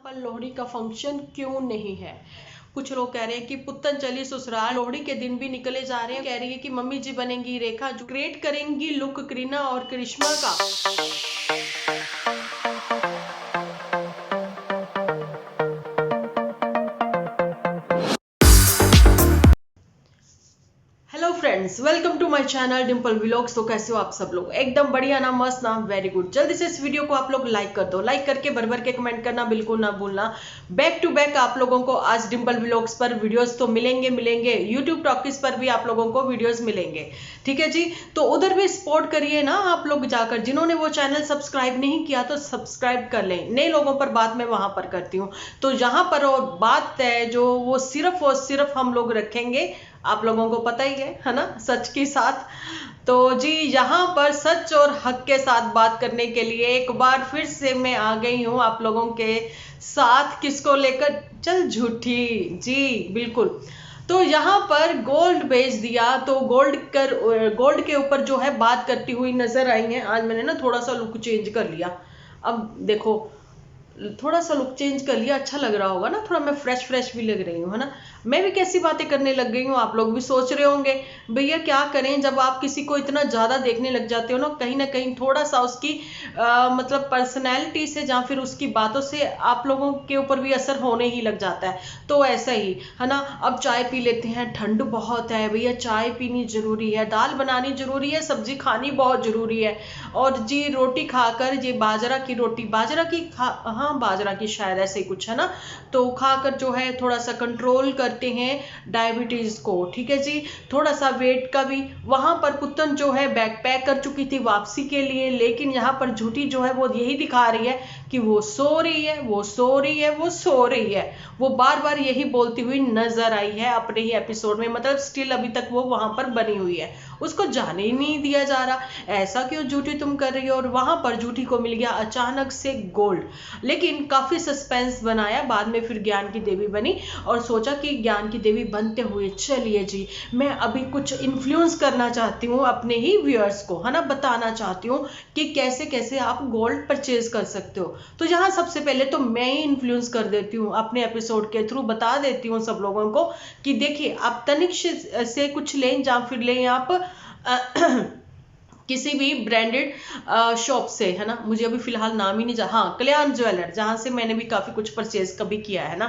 पर लोहड़ी का फंक्शन क्यों नहीं है। कुछ लोग कह रहे हैं कि पुत्तन चली ससुराल, लोहड़ी के दिन भी निकले जा रहे हैं। कह रही है कि मम्मी जी बनेंगी रेखा, जो क्रिएट करेंगी लुक करीना और करिश्मा का। Hello friends, welcome to my channel Dimple vlogs. तो कैसे हो आप सब लोग? एकदम बढ़िया ना, मस्त ना, वेरी गुड। जल्दी से इस वीडियो को आप लोग लाइक कर दो। लाइक करके भर भर के कमेंट करना बिल्कुल ना भूलना। बैक टू बैक आप लोगों को आज डिम्पल व्लॉग्स पर वीडियोस तो मिलेंगे। यूट्यूब टॉकीज पर भी आप लोगों को वीडियोस मिलेंगे, ठीक है जी। तो उधर भी सपोर्ट करिए ना आप लोग जाकर। जिन्होंने वो चैनल सब्सक्राइब नहीं किया तो सब्सक्राइब कर लें। नए लोगों पर बात मैं वहां पर करती हूँ। तो यहाँ पर और बात है जो वो सिर्फ और सिर्फ हम लोग रखेंगे, आप लोगों को पता ही है ना, सच के साथ। तो जी यहाँ पर सच और हक के साथ बात करने के लिए एक बार फिर से मैं आ गई हूँ आप लोगों के साथ। किसको लेकर? चल झूठी जी, बिल्कुल। तो यहाँ पर गोल्ड बेच दिया, तो गोल्ड के ऊपर जो है बात करती हुई नजर आई है। आज मैंने ना थोड़ा सा लुक चेंज कर लिया। अब देखो, थोड़ा सा लुक चेंज कर लिया, अच्छा लग रहा होगा ना, थोड़ा मैं फ्रेश भी लग रही हूँ, है ना। मैं भी कैसी बातें करने लग गई हूँ, आप लोग भी सोच रहे होंगे भैया क्या करें। जब आप किसी को इतना ज्यादा देखने लग जाते हो ना कहीं थोड़ा सा उसकी मतलब पर्सनैलिटी से या फिर उसकी बातों से आप लोगों के ऊपर भी असर होने ही लग जाता है। तो ऐसा ही है ना। अब चाय पी लेते हैं, ठंड बहुत है भैया, चाय पीनी जरूरी है, दाल बनानी जरूरी है, सब्जी खानी बहुत जरूरी है। और जी रोटी खाकर, ये बाजरा की रोटी, हाँ बाजरा की शायद ऐसे ही कुछ है ना, तो खाकर जो है थोड़ा सा कंट्रोल करते हैं डायबिटीज को, ठीक है जी। थोड़ा सा वेट का भी। वहां पर पुतन जो है बैग पैक कर चुकी थी वापसी के लिए, लेकिन यहाँ पर झूठी जो है वो यही दिखा रही है कि वो सो रही है, वो सो रही है, वो सो रही है। वो बार बार यही बोलती हुई नजर आई है अपने ही एपिसोड में। मतलब स्टिल अभी तक वो वहां पर बनी हुई है, उसको जाने ही नहीं दिया जा रहा। ऐसा क्यों झूठी तुम कर रही हो? और वहां पर झूठी को मिल गया अचानक से गोल्ड। लेकिन काफी सस्पेंस बनाया, बाद में फिर ज्ञान की देवी बनी और सोचा कि ज्ञान की देवी बनते हुए चलिए जी मैं अभी कुछ इन्फ्लुएंस करना चाहती हूँ अपने ही व्यूअर्स को, है ना, बताना चाहती हूँ कि कैसे कैसे आप गोल्ड परचेज कर सकते हो। तो यहाँ सबसे पहले तो मैं ही इन्फ्लुएंस कर देती हूँ, अपने एपिसोड के थ्रू बता देती हूँ सब लोगों को कि देखिए आप तनिष्क से कुछ लें या फिर लें आप किसी भी ब्रांडेड शॉप से, है ना। मुझे अभी फिलहाल नाम ही नहीं हाँ, कल्याण ज्वेलर, जहां से मैंने भी काफी कुछ परचेज कभी किया है ना।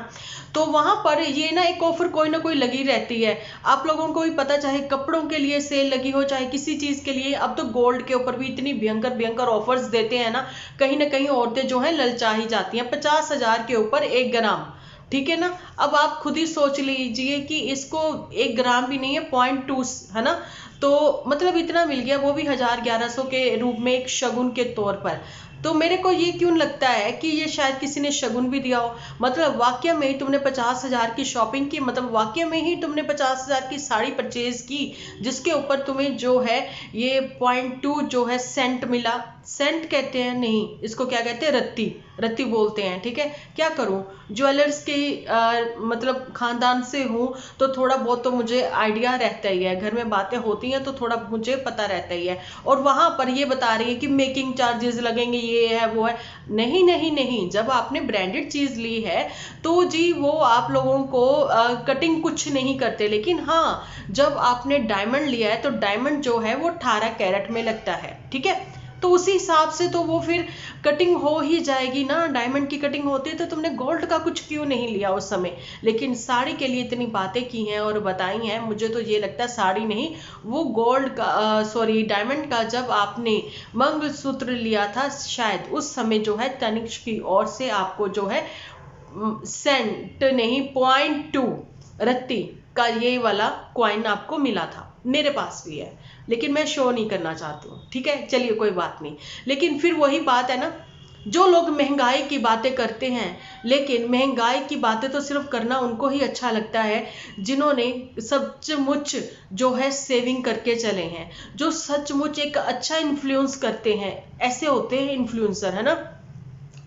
तो वहां पर ये ना एक ऑफर कोई ना कोई लगी रहती है। आप लोगों को भी पता, चाहे कपड़ों के लिए सेल लगी हो, चाहे किसी चीज के लिए। अब तो गोल्ड के ऊपर भी इतनी भयंकर ऑफर्स देते हैं ना कहीं औरतें जो है ललचा ही जाती हैं। 50,000 के ऊपर 1 ग्राम, ठीक है ना। अब आप खुद ही सोच लीजिए कि इसको 1 ग्राम भी नहीं है, 0.2 है ना। तो मतलब इतना मिल गया, वो भी 1000-1100 के रूप में एक शगुन के तौर पर। तो मेरे को ये क्यों लगता है कि ये शायद किसी ने शगुन भी दिया हो। मतलब वाकई में ही तुमने 50,000 की शॉपिंग की, मतलब वाकई में ही तुमने 50,000 की साड़ी परचेज की, जिसके ऊपर तुम्हें जो है ये 0.2 जो है सेंट मिला। सेंट कहते हैं, नहीं इसको क्या कहते हैं, रत्ती बोलते हैं, ठीक है। क्या करूं, ज्वेलर्स के मतलब खानदान से हूं, तो थोड़ा बहुत तो मुझे आइडिया रहता ही है। घर में बातें होती हैं तो थोड़ा मुझे पता रहता ही है। और वहां पर ये बता रही है कि मेकिंग चार्जेस लगेंगे, ये है वो है। नहीं, जब आपने ब्रांडेड चीज ली है तो जी वो आप लोगों को कटिंग कुछ नहीं करते। लेकिन हाँ, जब आपने डायमंड लिया है तो डायमंड जो है वो 18 कैरेट में लगता है, ठीक है। तो उसी हिसाब से तो वो फिर कटिंग हो ही जाएगी ना। डायमंड की कटिंग होती है तो तुमने गोल्ड का कुछ क्यों नहीं लिया उस समय। लेकिन साड़ी के लिए इतनी बातें की हैं और बताई हैं, मुझे तो ये लगता है साड़ी नहीं, वो गोल्ड का सॉरी डायमंड का जब आपने मंगलसूत्र लिया था शायद उस समय जो है तनिष्क की ओर से आपको जो है सेंट नहीं 0.2 रत्ती का ये वाला क्वाइन आपको मिला था। मेरे पास भी है, लेकिन मैं शो नहीं करना चाहती हूँ, ठीक है। चलिए कोई बात नहीं। लेकिन फिर वही बात है ना, जो लोग महंगाई की बातें करते हैं, लेकिन महंगाई की बातें तो सिर्फ करना उनको ही अच्छा लगता है जिन्होंने सचमुच जो है सेविंग करके चले हैं, जो सचमुच एक अच्छा इन्फ्लुएंस करते हैं। ऐसे होते हैं इन्फ्लुएंसर, है ना।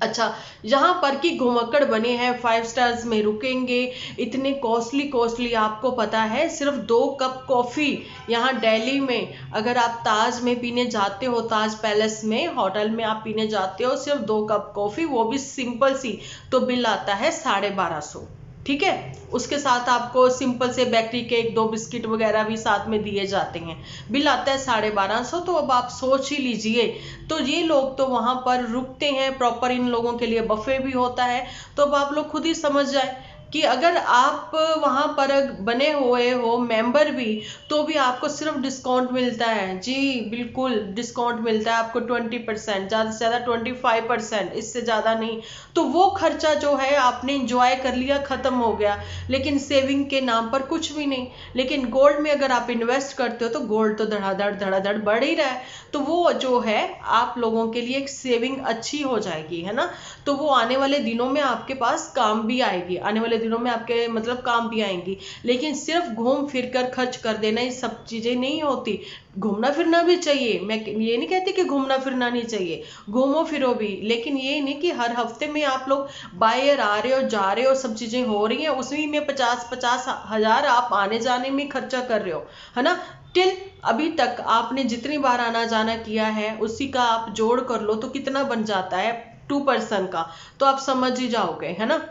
अच्छा, यहाँ पर की घुमक्कड़ बने हैं, 5 स्टार्स में रुकेंगे, इतने कॉस्टली कॉस्टली, आपको पता है सिर्फ 2 कप कॉफ़ी यहाँ दिल्ली में अगर आप ताज में पीने जाते हो, ताज पैलेस में होटल में आप पीने जाते हो, सिर्फ 2 कप कॉफ़ी, वो भी सिंपल सी, तो बिल आता है 1250। ठीक है, उसके साथ आपको सिंपल से बेकरी केक, 2 बिस्किट वगैरह भी साथ में दिए जाते हैं, बिल आता है 1250। तो अब आप सोच ही लीजिए, तो ये लोग तो वहां पर रुकते हैं प्रॉपर, इन लोगों के लिए बफे भी होता है। तो अब आप लोग खुद ही समझ जाए कि अगर आप वहां पर बने हुए हो मेंबर भी, तो भी आपको सिर्फ डिस्काउंट मिलता है। जी बिल्कुल, डिस्काउंट मिलता है आपको 20%, ज़्यादा से ज़्यादा 25%, इससे ज़्यादा नहीं। तो वो खर्चा जो है आपने इंजॉय कर लिया, ख़त्म हो गया, लेकिन सेविंग के नाम पर कुछ भी नहीं। लेकिन गोल्ड में अगर आप इन्वेस्ट करते हो तो गोल्ड तो धड़ाधड़ धड़ाधड़ बढ़ ही रहा है, तो वो जो है आप लोगों के लिए एक सेविंग अच्छी हो जाएगी, है ना। तो वो आने वाले दिनों में आपके पास काम भी आएगी, आने वाले दिनों में आपके मतलब काम भी आएंगी। लेकिन सिर्फ घूम फिर कर खर्च कर देना ये सब चीजें नहीं होती, घूमना फिरना भी चाहिए। मैं ये नहीं कहती कि घूमना फिरना नहीं चाहिए, घूमो फिरो भी, लेकिन ये नहीं कि हर हफ्ते में आप लोग बाय ईयर आ रहे हो, जा रहे हो, सब चीजें हो रही हैं, उसी में 50-50 हजार आप आने जाने में खर्चा कर रहे हो, है ना। टिल अभी तक आपने जितनी बार आना जाना किया है उसी का आप जोड़ कर लो तो कितना बन जाता है 2 पर्सन का, तो आप समझ ही जाओगे, है ना।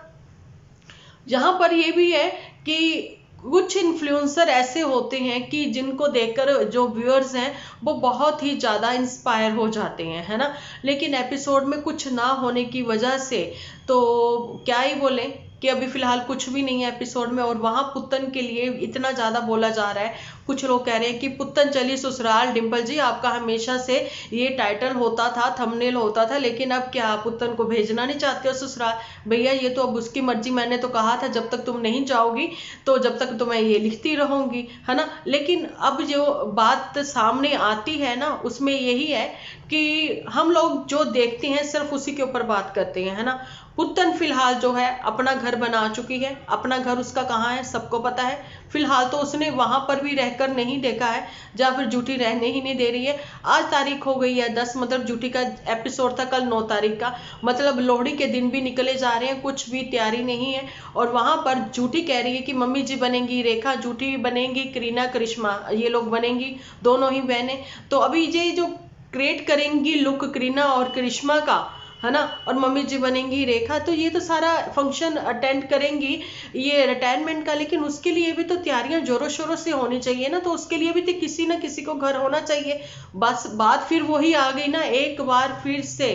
यहाँ पर ये भी है कि कुछ इन्फ्लुएंसर ऐसे होते हैं कि जिनको देखकर जो व्यूअर्स हैं वो बहुत ही ज़्यादा इंस्पायर हो जाते हैं, है ना। लेकिन एपिसोड में कुछ ना होने की वजह से तो क्या ही बोलें कि अभी फिलहाल कुछ भी नहीं है एपिसोड में, और वहां पुत्तन के लिए इतना ज़्यादा बोला जा रहा है। कुछ लोग कह रहे हैं कि पुत्तन चली ससुराल। डिंपल जी, आपका हमेशा से ये टाइटल होता था, थंबनेल होता था, लेकिन अब क्या आप पुत्तन को भेजना नहीं चाहते हो ससुराल? भैया ये तो अब उसकी मर्जी, मैंने तो कहा था जब तक तुम नहीं जाओगी तो जब तक तो मैं ये लिखती रहूंगी, है ना। लेकिन अब जो बात सामने आती है ना उसमें यही है कि हम लोग जो देखते हैं सिर्फ उसी के ऊपर बात करते हैं, है ना। पुत्तन फिलहाल जो है अपना घर बना चुकी है, अपना घर उसका कहाँ है सबको पता है। फिलहाल तो उसने वहां पर भी रहकर नहीं देखा है, या फिर जूठी रहने ही नहीं दे रही है। आज तारीख हो गई है 10, मतलब जूठी का एपिसोड था कल 9 तारीख का, मतलब लोहड़ी के दिन भी निकले जा रहे हैं, कुछ भी तैयारी नहीं है। और वहां पर जूठी कह रही है कि मम्मी जी बनेंगी, रेखा जूठी बनेंगी, करीना करिश्मा ये लोग बनेंगी, दोनों ही बहनें। तो अभी ये जो क्रिएट करेंगी लुक करीना और करिश्मा का, है ना, और मम्मी जी बनेंगी रेखा, तो ये तो सारा फंक्शन अटेंड करेंगी ये रिटायरमेंट का। लेकिन उसके लिए भी तो तैयारियां जोरों शोरों से होनी चाहिए ना, तो उसके लिए भी तो किसी ना किसी को घर होना चाहिए। बस बात फिर वही आ गई ना एक बार फिर से।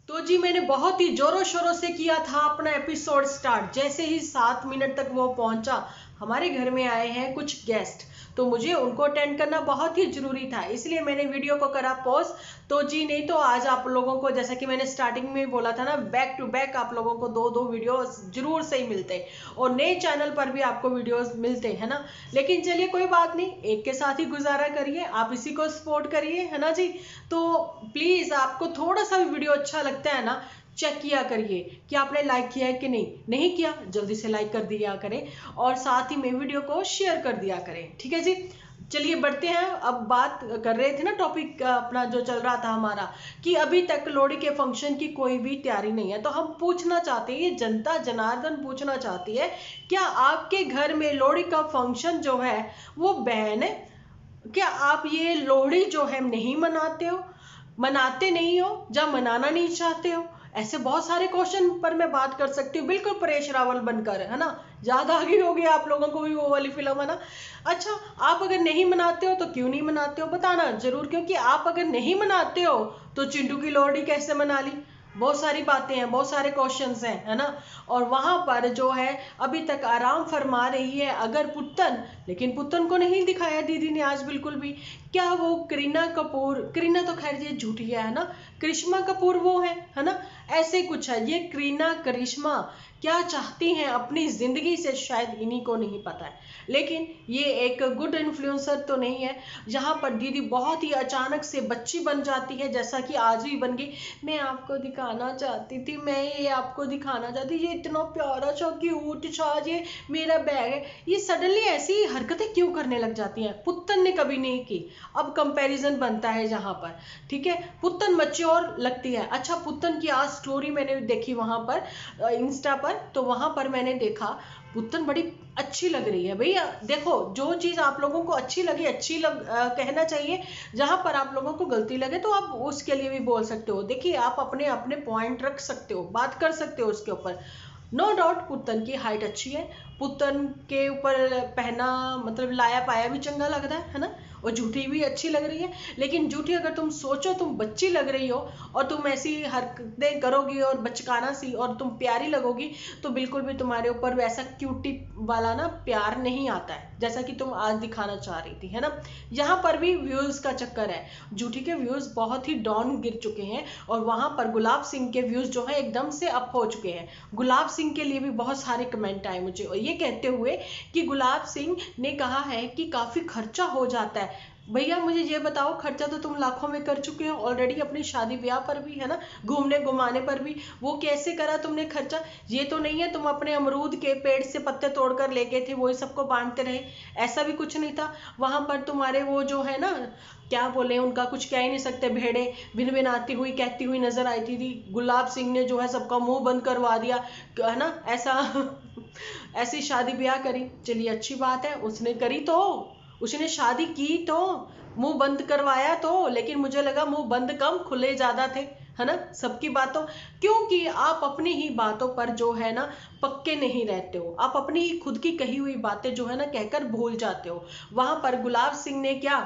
तो जी मैंने बहुत ही जोरों शोरों से किया था अपना एपिसोड स्टार्ट, जैसे ही 7 मिनट तक वो पहुंचा, हमारे घर में आए हैं कुछ गेस्ट, तो मुझे उनको अटेंड करना बहुत ही जरूरी था, इसलिए मैंने वीडियो को करा पॉज। तो जी नहीं तो आज आप लोगों को, जैसा कि मैंने स्टार्टिंग में बोला था ना, बैक टू बैक आप लोगों को 2-2 वीडियोस जरूर से ही मिलते हैं, और नए चैनल पर भी आपको वीडियोस मिलते हैं ना। लेकिन चलिए कोई बात नहीं, एक के साथ ही गुजारा करिए, आप इसी को सपोर्ट करिए, है ना जी। तो प्लीज आपको थोड़ा सा भी वीडियो अच्छा लगता है ना, चेक किया करिए कि आपने लाइक किया है कि नहीं, नहीं किया जल्दी से लाइक कर दिया करें, और साथ ही में वीडियो को शेयर कर दिया करें, ठीक है जी। चलिए बढ़ते हैं, अब बात कर रहे थे ना टॉपिक अपना जो चल रहा था हमारा, कि अभी तक लोहड़ी के फंक्शन की कोई भी तैयारी नहीं है। तो हम पूछना चाहते हैं, ये जनता जनार्दन पूछना चाहती है, क्या आपके घर में लोहड़ी का फंक्शन जो है वो बैन है? क्या आप ये लोहड़ी जो है नहीं मनाते हो, मनाते नहीं हो, या मनाना नहीं चाहते हो? ऐसे बहुत सारे क्वेश्चन पर मैं बात कर सकती हूँ, बिल्कुल परेश रावल बनकर, है ना। याद आ गई होगी आप लोगों को भी वो वाली फिल्म, है ना। अच्छा, आप अगर नहीं मनाते हो तो क्यों नहीं मनाते हो बताना जरूर, क्योंकि आप अगर नहीं मनाते हो तो चिंटू की लोहड़ी कैसे मना ली, बहुत सारी बातें हैं, बहुत सारे क्वेश्चंस हैं, है ना। और वहां पर जो है अभी तक आराम फरमा रही है अगर पुत्तन, लेकिन पुत्तन को नहीं दिखाया दीदी ने आज बिल्कुल भी। क्या वो करीना कपूर, करीना तो खैर ये झूठी है ना, करिश्मा कपूर वो है ना, ऐसे कुछ है। ये करीना करिश्मा क्या चाहती हैं अपनी जिंदगी से शायद इन्हीं को नहीं पता है, लेकिन ये एक गुड इन्फ्लुएंसर तो नहीं है। जहां पर दीदी बहुत ही अचानक से बच्ची बन जाती है, जैसा कि आज भी बन गई। मैं आपको दिखाना चाहती थी, मैं ये आपको दिखाना चाहती, ये इतना प्यारा सा क्यूट सा ये मेरा बैग है। ये सडनली ऐसी हरकतें क्यों करने लग जाती हैं? पुत्तन ने कभी नहीं की, अब कंपैरिजन बनता है जहां पर, ठीक है। पुत्तन मच्योर मैच्योर लगती है। अच्छा, पुत्तन की आज स्टोरी मैंने देखी वहां पर इंस्टा पर, तो वहां पर मैंने देखा पुत्तन बड़ी अच्छी लग रही है। भैया देखो, जो चीज आप लोगों को अच्छी लगे कहना चाहिए। जहां पर आप लोगों को गलती लगे तो आप उसके लिए भी बोल सकते हो। देखिए, आप अपने अपने पॉइंट रख सकते हो, बात कर सकते हो उसके ऊपर। नो डाउट पुत्तन की हाइट अच्छी है, पुत्तन के ऊपर पहना मतलब लाया पाया भी चंगा लगता है ना, और जूठी भी अच्छी लग रही है। लेकिन जूठी अगर तुम सोचो तुम बच्ची लग रही हो और तुम ऐसी हरकतें करोगी और बचकाना सी और तुम प्यारी लगोगी, तो बिल्कुल भी तुम्हारे ऊपर वैसा क्यूटी वाला ना प्यार नहीं आता है जैसा कि तुम आज दिखाना चाह रही थी, है ना। यहाँ पर भी व्यूज का चक्कर है, जूठी के व्यूज बहुत ही डाउन गिर चुके हैं और वहां पर गुलाब सिंह के व्यूज जो है एकदम से अप हो चुके हैं। गुलाब सिंह के लिए भी बहुत सारे कमेंट आए मुझे, और ये कहते हुए कि गुलाब सिंह ने कहा है कि काफी खर्चा हो जाता है। भैया मुझे ये बताओ, खर्चा तो तुम लाखों में कर चुके हो ऑलरेडी, अपनी शादी ब्याह पर भी, है ना, घूमने घुमाने पर भी। वो कैसे करा तुमने खर्चा? ये तो नहीं है तुम अपने अमरूद के पेड़ से पत्ते तोड़कर ले गए थे, वही सबको बांटते रहे, ऐसा भी कुछ नहीं था। वहां पर तुम्हारे वो जो है ना, क्या बोले, उनका कुछ कह ही नहीं सकते, भेड़े भिन भिन आती हुई कहती हुई नजर आई थी। गुलाब सिंह ने जो है सबका मुंह बंद करवा दिया, है ना, ऐसा ऐसी शादी ब्याह करी। चलिए अच्छी बात है, उसने करी तो, उसने शादी की तो, मुंह बंद करवाया तो, लेकिन मुझे लगा मुंह बंद कम खुले ज्यादा थे, है ना, सबकी बातों। क्योंकि आप अपनी ही बातों पर जो है ना पक्के नहीं रहते हो, आप अपनी ही खुद की कही हुई बातें जो है ना कहकर भूल जाते हो। वहां पर गुलाब सिंह ने क्या,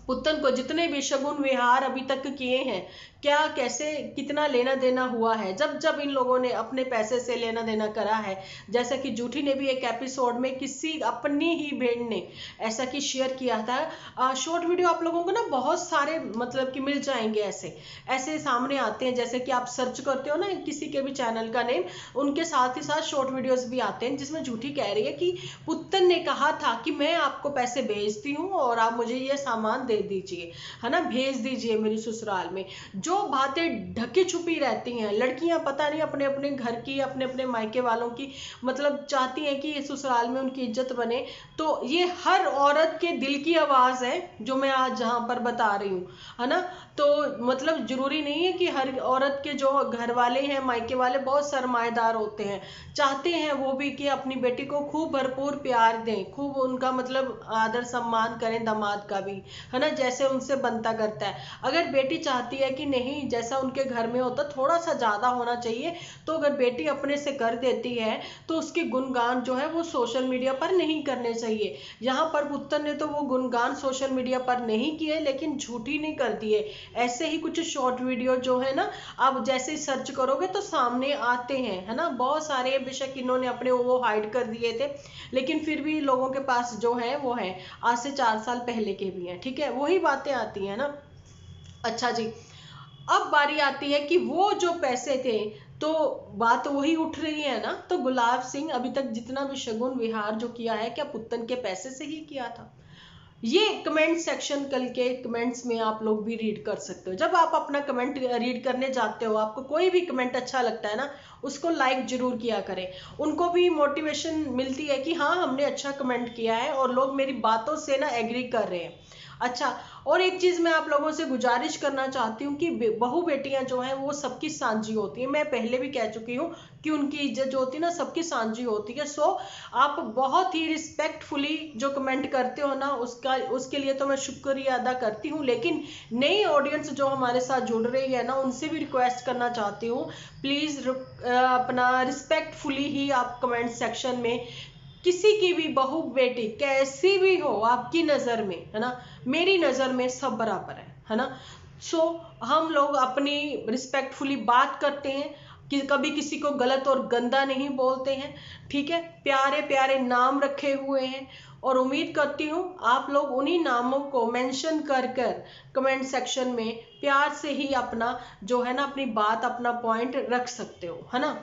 पुत्तन को जितने भी शगुन विहार अभी तक किए हैं, क्या कैसे कितना लेना देना हुआ है, जब जब इन लोगों ने अपने पैसे से लेना देना करा है। जैसा कि जूठी ने भी एक एपिसोड में किसी अपनी ही बहन ने ऐसा कि शेयर किया था। शॉर्ट वीडियो आप लोगों को ना बहुत सारे मतलब कि मिल जाएंगे, ऐसे ऐसे सामने आते हैं। जैसे कि आप सर्च करते हो ना किसी के भी चैनल का नेम, उनके साथ ही साथ शॉर्ट वीडियोस भी आते हैं जिसमें जूठी कह रही है कि पुत्तन ने कहा था कि मैं आपको पैसे भेजती हूँ और आप मुझे ये सामान दे दीजिए, है ना, भेज दीजिए मेरी ससुराल में। जो बातें ढकी छुपी रहती हैं, लड़कियां पता नहीं अपने अपने घर की, अपने अपने मायके वालों की मतलब चाहती हैं कि ससुराल में उनकी इज्जत बने। तो ये हर औरत के दिल की आवाज है जो मैं आज जहां पर बता रही हूँ, है ना। तो मतलब जरूरी नहीं है कि हर औरत के जो घर वाले हैं, मायके वाले बहुत सरमाएदार होते हैं, चाहते हैं वो भी कि अपनी बेटी को खूब भरपूर प्यार दें, खूब उनका मतलब आदर सम्मान करें, दामाद का भी, है ना, जैसे उनसे बनता करता है। अगर बेटी चाहती है कि नहीं जैसा उनके घर में होता थोड़ा सा ज्यादा होना चाहिए, तो अगर बेटी अपने से कर देती है तो उसके गुणगान जो है वो सोशल मीडिया पर नहीं करने चाहिए। यहाँ पर पुत्तन ने तो वो गुणगान सोशल मीडिया पर नहीं किए, लेकिन झूठी नहीं कर दिए। ऐसे ही कुछ शॉर्ट वीडियो जो है ना, आप जैसे ही सर्च करोगे तो सामने आते हैं, है ना, बहुत सारे, बेशक इन्होंने अपने वो हाइड कर दिए थे, लेकिन फिर भी लोगों के पास जो है वो है, आज से 4 साल पहले के भी हैं, ठीक है, वही बातें आती हैं ना। अच्छा जी, अब बारी आती है कि वो जो पैसे थे, तो बात वही उठ रही है ना, तो गुलाब सिंह अभी तक जितना भी शगुन विहार जो किया है, क्या पुत्तन के पैसे से ही किया था? ये कमेंट सेक्शन कल के कमेंट्स में आप लोग भी रीड कर सकते हो। जब आप अपना कमेंट रीड करने जाते हो, आपको कोई भी कमेंट अच्छा लगता है ना, उसको लाइक जरूर किया करें। उनको भी मोटिवेशन मिलती है कि हाँ हमने अच्छा कमेंट किया है और लोग मेरी बातों से ना एग्री कर रहे हैं। अच्छा, और एक चीज मैं आप लोगों से गुजारिश करना चाहती हूँ कि बहू बेटियां जो हैं वो सबकी सांझी होती है। मैं पहले भी कह चुकी हूँ कि उनकी इज्जत जो होती है ना सबकी सांझी होती है। सो आप बहुत ही रिस्पेक्टफुली जो कमेंट करते हो ना, उसके लिए तो मैं शुक्रिया अदा करती हूँ। लेकिन नई ऑडियंस जो हमारे साथ जुड़ रही है ना, उनसे भी रिक्वेस्ट करना चाहती हूँ, प्लीज अपना रिस्पेक्टफुली ही आप कमेंट सेक्शन में किसी की भी बहू बेटी कैसी भी हो आपकी नजर में, है ना, मेरी नजर में सब बराबर है ना। सो हम लोग अपनी रिस्पेक्टफुली बात करते हैं कि कभी किसी को गलत और गंदा नहीं बोलते हैं, ठीक है, प्यारे प्यारे नाम रखे हुए हैं। और उम्मीद करती हूँ आप लोग उन्हीं नामों को मेंशन कर कर कमेंट सेक्शन में प्यार से ही अपना जो है ना अपनी बात, अपना पॉइंट रख सकते हो, है ना।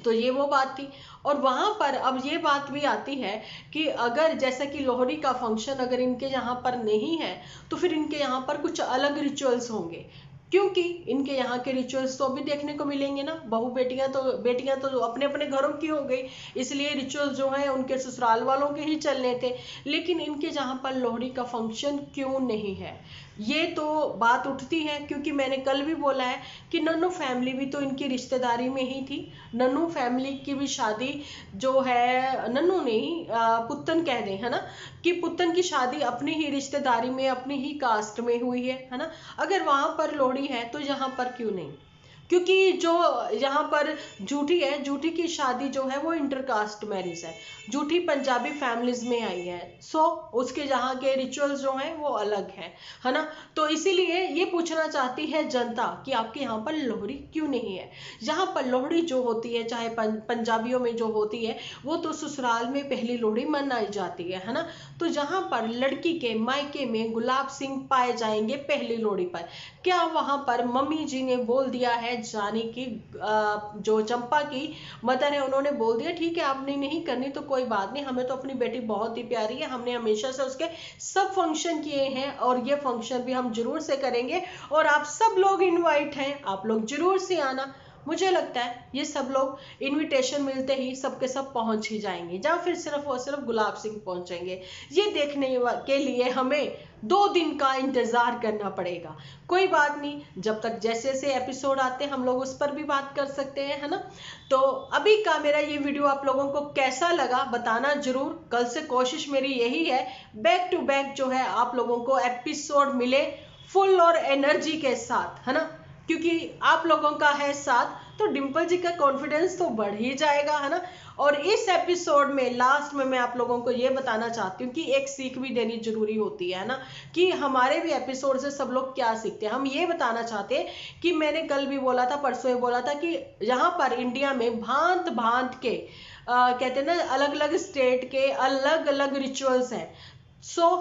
तो ये वो बात थी। और वहां पर अब ये बात भी आती है कि अगर जैसा कि लोहड़ी का फंक्शन अगर इनके यहाँ पर नहीं है, तो फिर इनके यहाँ पर कुछ अलग रिचुअल्स होंगे, क्योंकि इनके यहाँ के रिचुअल्स तो अभी देखने को मिलेंगे ना। बहू बेटियां तो अपने अपने घरों की हो गई, इसलिए रिचुअल्स जो है उनके ससुराल वालों के ही चलने थे। लेकिन इनके जहाँ पर लोहड़ी का फंक्शन क्यों नहीं है? ये तो बात उठती है, क्योंकि मैंने कल भी बोला है कि नन्नू फैमिली भी तो इनकी रिश्तेदारी में ही थी। नन्नू फैमिली की भी शादी जो है, नन्नू नहीं पुत्तन कह दें, है ना, कि पुत्तन की शादी अपनी ही रिश्तेदारी में, अपनी ही कास्ट में हुई है ना। अगर वहां पर लोहड़ी है तो यहाँ पर क्यों नहीं? क्योंकि जो यहाँ पर जूठी है, जूठी की शादी जो है वो इंटरकास्ट मैरिज है, जूठी पंजाबी फैमिलीज में आई है। सो उसके यहाँ के रिचुअल्स जो हैं वो अलग है ना। तो इसीलिए ये पूछना चाहती है जनता कि आपके यहाँ पर लोहड़ी क्यों नहीं है। यहाँ पर लोहड़ी जो होती है, चाहे पंजाबियों में जो होती है, वो तो ससुराल में पहली लोहड़ी मनाई जाती है ना। तो जहाँ पर लड़की के मायके में गुलाब सिंह पाए जाएंगे पहली लोहड़ी पर, क्या वहां पर मम्मी जी ने बोल दिया है, जानी की जो चंपा की मदर है उन्होंने बोल दिया ठीक है आपने नहीं करनी तो कोई बात नहीं, हमें तो अपनी बेटी बहुत ही प्यारी है, हमने हमेशा से उसके सब फंक्शन किए हैं और ये फंक्शन भी हम जरूर से करेंगे और आप सब लोग इनवाइट हैं, आप लोग जरूर से आना। मुझे लगता है ये सब लोग इनविटेशन मिलते ही सबके सब पहुंच ही जाएंगे, या फिर सिर्फ और सिर्फ गुलाब सिंह पहुंचेंगे। ये देखने के लिए हमें 2 दिन का इंतजार करना पड़ेगा। कोई बात नहीं, जब तक जैसे जैसे एपिसोड आते हैं हम लोग उस पर भी बात कर सकते हैं, है ना। तो अभी का मेरा ये वीडियो आप लोगों को कैसा लगा बताना जरूर। कल से कोशिश मेरी यही है, बैक टू बैक जो है आप लोगों को एपिसोड मिले फुल और एनर्जी के साथ, है ना। क्योंकि आप लोगों का है साथ तो डिंपल जी का कॉन्फिडेंस तो बढ़ ही जाएगा, है ना। और इस एपिसोड में लास्ट में मैं आप लोगों को ये बताना चाहती हूँ कि एक सीख भी देनी जरूरी होती है ना, कि हमारे भी एपिसोड से सब लोग क्या सीखते हैं। हम ये बताना चाहते हैं कि मैंने कल भी बोला था, परसों ही बोला था कि यहाँ पर इंडिया में भांत भांत के कहते हैं ना, अलग अलग स्टेट के अलग अलग रिचुअल्स हैं।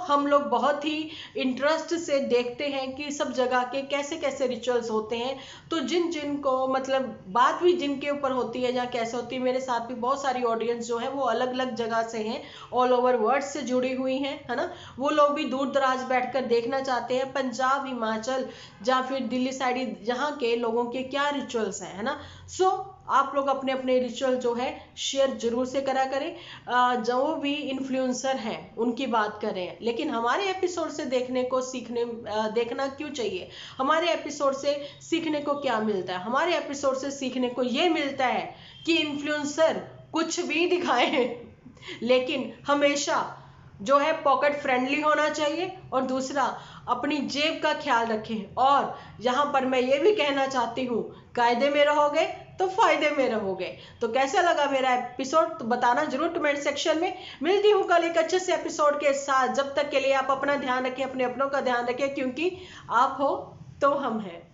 हम लोग बहुत ही इंटरेस्ट से देखते हैं कि सब जगह के कैसे कैसे रिचुअल्स होते हैं। तो जिन जिन को मतलब बात भी जिनके ऊपर होती है, जहाँ कैसे होती है, मेरे साथ भी बहुत सारी ऑडियंस जो है वो अलग अलग जगह से हैं, ऑल ओवर वर्ल्ड से जुड़ी हुई हैं, है ना। वो लोग भी दूर दराज बैठकर देखना चाहते हैं पंजाब, हिमाचल या फिर दिल्ली साइड जहाँ के लोगों के क्या रिचुअल्स हैं, है ना। आप लोग अपने अपने रिचुअल जो है शेयर जरूर से करा करें। जो भी इन्फ्लुएंसर हैं उनकी बात करें, लेकिन हमारे एपिसोड से देखने को सीखने देखना क्यों चाहिए? हमारे एपिसोड से सीखने को क्या मिलता है? हमारे एपिसोड से सीखने को ये मिलता है कि इन्फ्लुएंसर कुछ भी दिखाए लेकिन हमेशा जो है पॉकेट फ्रेंडली होना चाहिए, और दूसरा अपनी जेब का ख्याल रखें। और यहाँ पर मैं ये भी कहना चाहती हूँ, कायदे में रहोगे तो फायदे में रहोगे। तो कैसा लगा मेरा एपिसोड तो बताना जरूर कमेंट सेक्शन में। मिलती हूँ कल एक अच्छे से एपिसोड के साथ। जब तक के लिए आप अपना ध्यान रखें, अपने अपनों का ध्यान रखें, क्योंकि आप हो तो हम हैं।